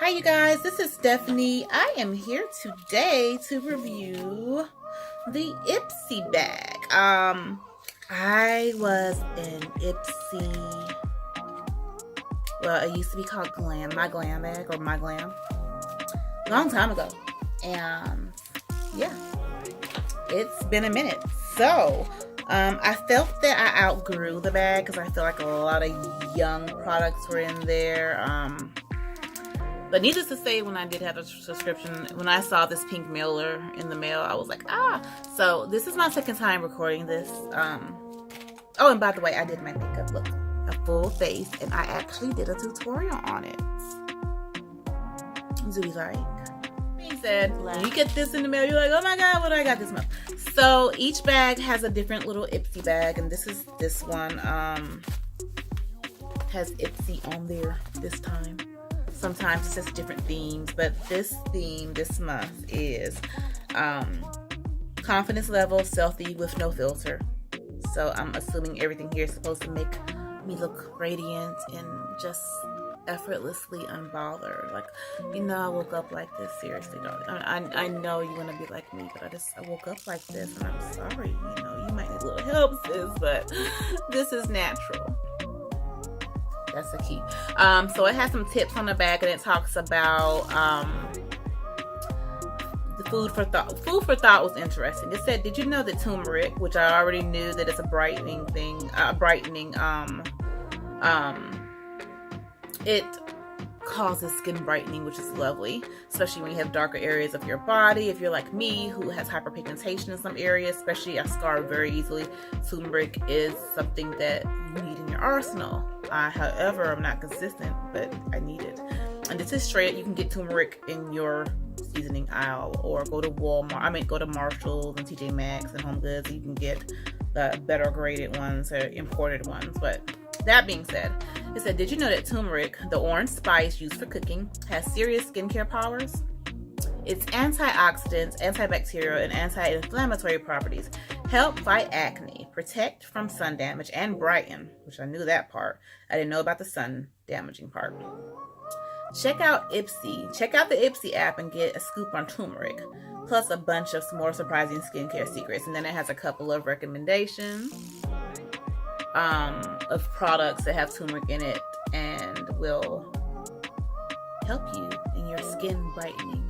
Hi you guys, this is Stephanie. I am here today to review the Ipsy bag. I was in Ipsy, well, it used to be called Glam, my Glam bag, or my Glam, a long time ago. And yeah, it's been a minute. So I felt that I outgrew the bag because I feel like a lot of young products were in there. But needless to say, when I did have a subscription, when I saw this pink mailer in the mail, I was like, ah. So this is my second time recording this. Oh, and by the way, I did my makeup look a full face, and I actually did a tutorial on it. Do you like? Being said, when you get this in the mail, you're like, oh my god, what do I got this month? So each bag has a different little Ipsy bag, and this one has Ipsy on there this time. Sometimes it's just different themes, but this theme this month is confidence level, selfie with no filter. So I'm assuming everything here is supposed to make me look radiant and just effortlessly unbothered. Like, you know, I woke up like this. Seriously, darling. I know you want to be like me, but I woke up like this, and I'm sorry. You know, you might need a little help, sis, but this is natural. That's the key. So it has some tips on the back, and it talks about the food for thought. Food for thought was interesting. It said, "Did you know that turmeric, which I already knew that it's a brightening thing, it causes skin brightening, which is lovely, especially when you have darker areas of your body. If you're like me, who has hyperpigmentation in some areas, especially I scar very easily, turmeric is something that you need in your arsenal. However, I'm not consistent, but I need it. And this is straight. You can get turmeric in your seasoning aisle, or go to Walmart. Go to Marshalls and TJ Maxx and Home Goods. You can get the better graded ones or imported ones. But that being said, it said, did you know that turmeric, the orange spice used for cooking, has serious skincare powers? Its antioxidants, antibacterial, and anti-inflammatory properties help fight acne, protect from sun damage, and brighten, which I knew that part. I didn't know about the sun damaging part. Check out Ipsy. Check out the Ipsy app and get a scoop on turmeric, plus a bunch of more surprising skincare secrets. And then it has a couple of recommendations of products that have turmeric in it and will help you in your skin brightening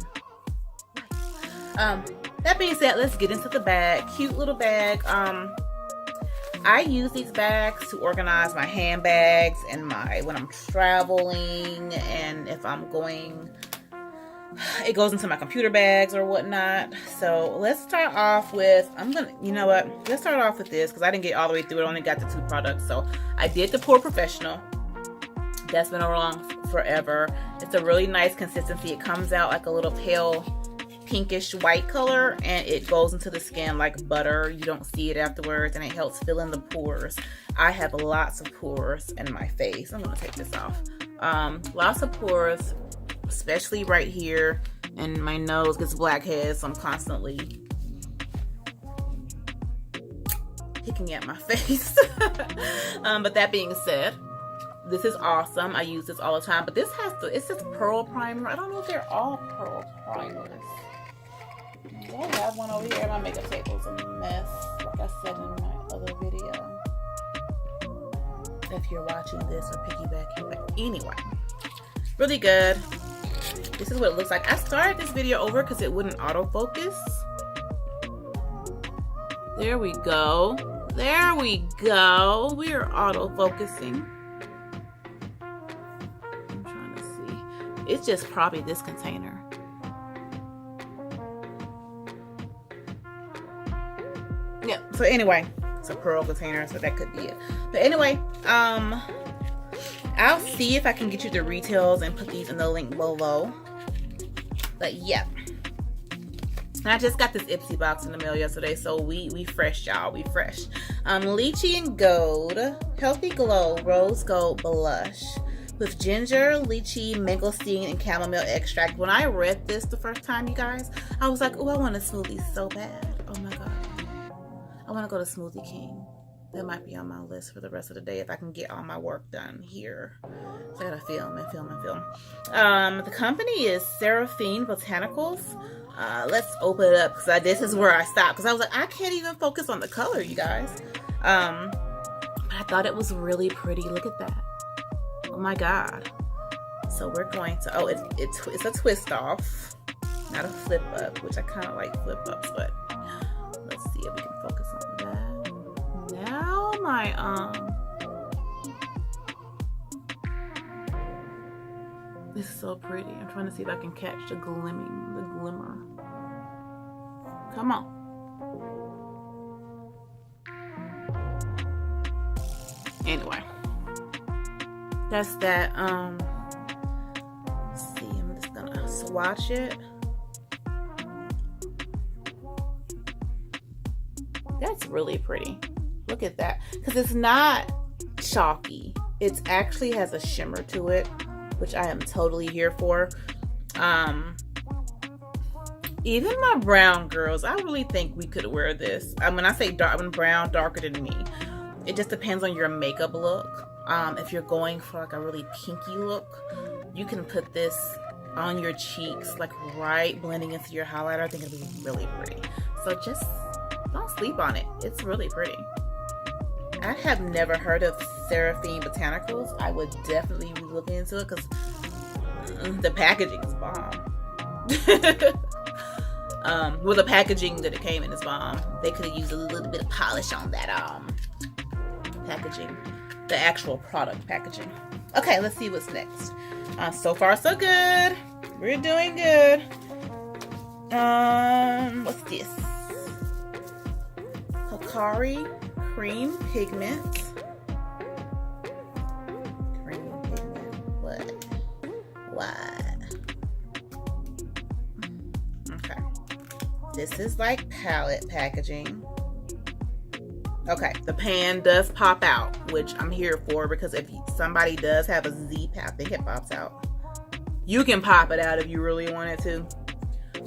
life. That being said, let's get into the bag. Cute little bag. I use these bags to organize my handbags and when I'm traveling, and if I'm going, it goes into my computer bags or whatnot. So let's start off with, you know what? Let's start off with this, because I didn't get all the way through it. I only got the 2 products. So I did the Pore Professional. That's been around forever. It's a really nice consistency. It comes out like a little pale pinkish white color, and it goes into the skin like butter. You don't see it afterwards, and it helps fill in the pores. I have lots of pores in my face. I'm gonna take this off. Lots of pores, especially right here, and my nose gets blackheads, so I'm constantly picking at my face. But that being said, this is awesome. I use this all the time, but this it says pearl primer. I don't know if they're all pearl primers. I have one over here. My makeup table's a mess, like I said in my other video. If you're watching this or piggybacking, but anyway, really good. This is what it looks like. I started this video over because it wouldn't autofocus. There we go. There we go. We are autofocusing. I'm trying to see. It's just probably this container. Yeah, so anyway, it's a pearl container, so that could be it. But anyway, I'll see if I can get you the retails and put these in the link below. But yeah, I just got this Ipsy box in the mail yesterday, so we fresh, y'all. We fresh. Lychee and Gold Healthy Glow Rose Gold Blush with ginger, lychee, mangosteen, and chamomile extract. When I read this the first time, you guys, I was like, oh, I want a smoothie so bad. Oh my god, I want to go to Smoothie King. That might be on my list for the rest of the day if I can get all my work done here. So I gotta film. The company is Seraphine Botanicals. Let's open it up because this is where I stopped because I was like, I can't even focus on the color, you guys. But I thought it was really pretty. Look at that. Oh my God. So we're going to, it's a twist off, not a flip up, which I kind of like flip ups, but let's see if we can focus on that. Now my, this is so pretty. I'm trying to see if I can catch the glimmer. Come on. Anyway, that's that. Let's see, I'm just gonna swatch it. That's really pretty. Look at that. Because it's not chalky. It actually has a shimmer to it, which I am totally here for. Even my brown girls, I really think we could wear this. When I say brown, darker than me. It just depends on your makeup look. If you're going for like a really pinky look, you can put this on your cheeks, like right blending into your highlighter. I think it'll be really pretty. So just don't sleep on it. It's really pretty. I have never heard of Seraphine Botanicals. I would definitely be looking into it because the packaging is bomb. Well, the packaging that it came in is bomb. They could have used a little bit of polish on that packaging, the actual product packaging. Okay, let's see what's next. So far so good. We're doing good. What's this? Hikari cream pigment. Cream pigment. What? Okay. This is like palette packaging. Okay, the pan does pop out, which I'm here for because if somebody does have a Z pan, I think it pops out. You can pop it out if you really wanted to.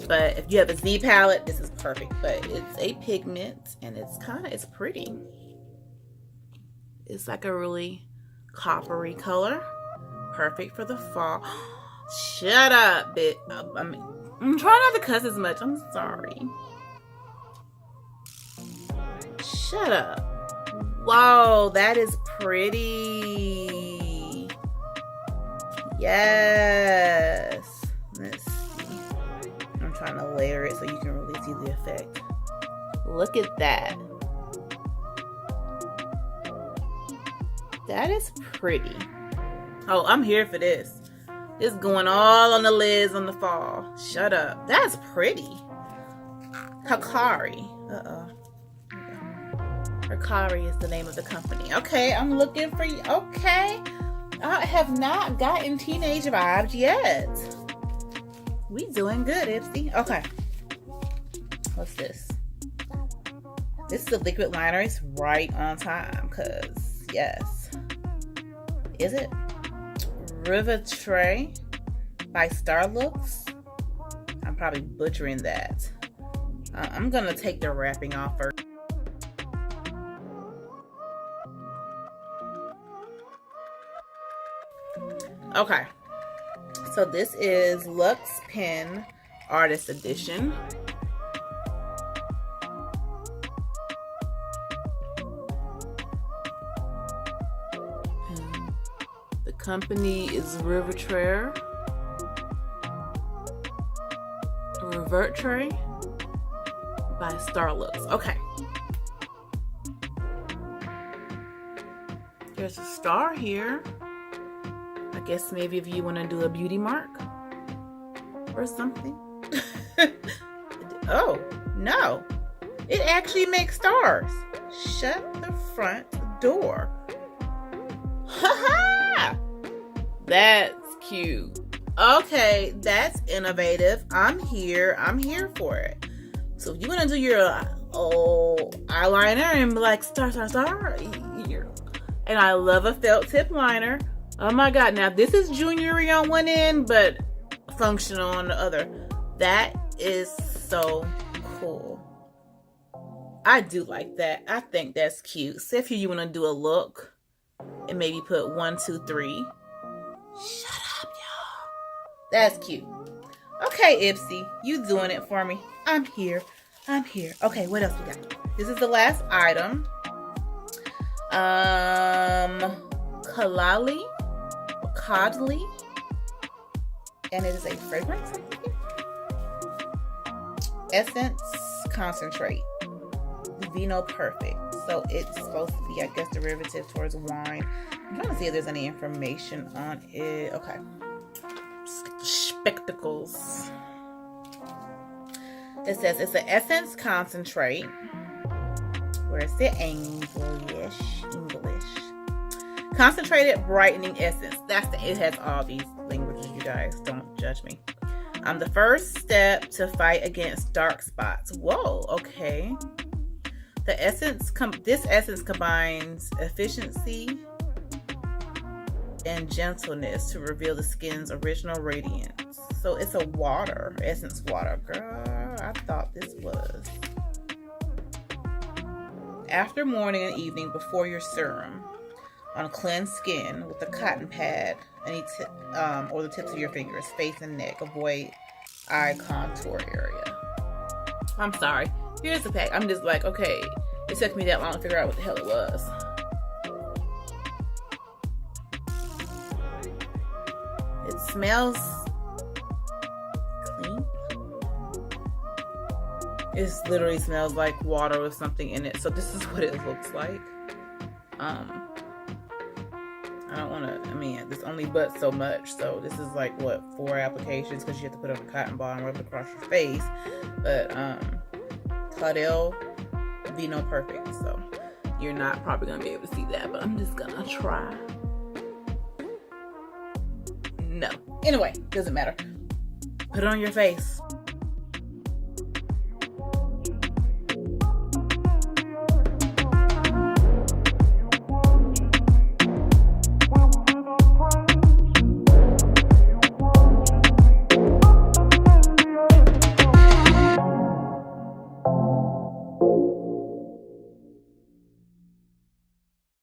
But if you have a Z palette, this is perfect. But it's a pigment and it's pretty. It's like a really coppery color. Perfect for the fall. Shut up, bitch. I'm trying not to cuss as much. I'm sorry. Shut up. Whoa, that is pretty. Yes. Let's see. I'm trying to layer it so you can really see the effect. Look at that. That is pretty. Oh, I'm here for this. It's going all on the lids on the fall. Shut up. That's pretty. Hikari. Hikari is the name of the company. Okay, I'm looking for you. Okay. I have not gotten teenage vibes yet. We doing good, Ipsy. Okay. What's this? This is a liquid liner. It's right on time, cause yes. Is it? River Tray by Starlooks. I'm probably butchering that. I'm gonna take the wrapping off first. Okay, so this is Luxe Pen Artist Edition. And the company is River Tray by Starlooks. Okay. There's a star here. I guess maybe if you want to do a beauty mark or something. Oh, no. It actually makes stars. Shut the front door. Ha-ha! That's cute. Okay, that's innovative. I'm here for it. So if you want to do your eyeliner and be like star, and I love a felt tip liner. Oh my God, now this is junior-y on one end, but functional on the other. That is so cool. I do like that. I think that's cute. So if you want to do a look and maybe put 1, 2, 3. Shut up, y'all. That's cute. Okay, Ipsy, you doing it for me. I'm here. I'm here. Okay, what else we got? This is the last item. Kalali, Codley, and it is a fragrance. Essence concentrate, Vino Perfect. So it's supposed to be, I guess, derivative towards wine. I'm trying to see if there's any information on it. Okay. Spectacles. It says it's an essence concentrate. Where's the English? Concentrated brightening essence. It has all these languages, you guys. Don't judge me. The first step to fight against dark spots. Whoa, okay. This essence combines efficiency and gentleness to reveal the skin's original radiance. So it's a water, essence water. Girl, I thought this was. After morning and evening before your serum, on cleansed skin with a cotton pad, or the tips of your fingers, face and neck. Avoid eye contour area. I'm sorry. Here's the pack. I'm just like, okay, it took me that long to figure out what the hell it was. It smells clean. It literally smells like water with something in it. So this is what it looks like. I don't want to, there's only but so much. So this is like, what, 4 applications because you have to put on a cotton ball and rub it across your face. But Claudel Vino Perfect. So you're not probably going to be able to see that, but I'm just going to try. No. Anyway, doesn't matter. Put it on your face.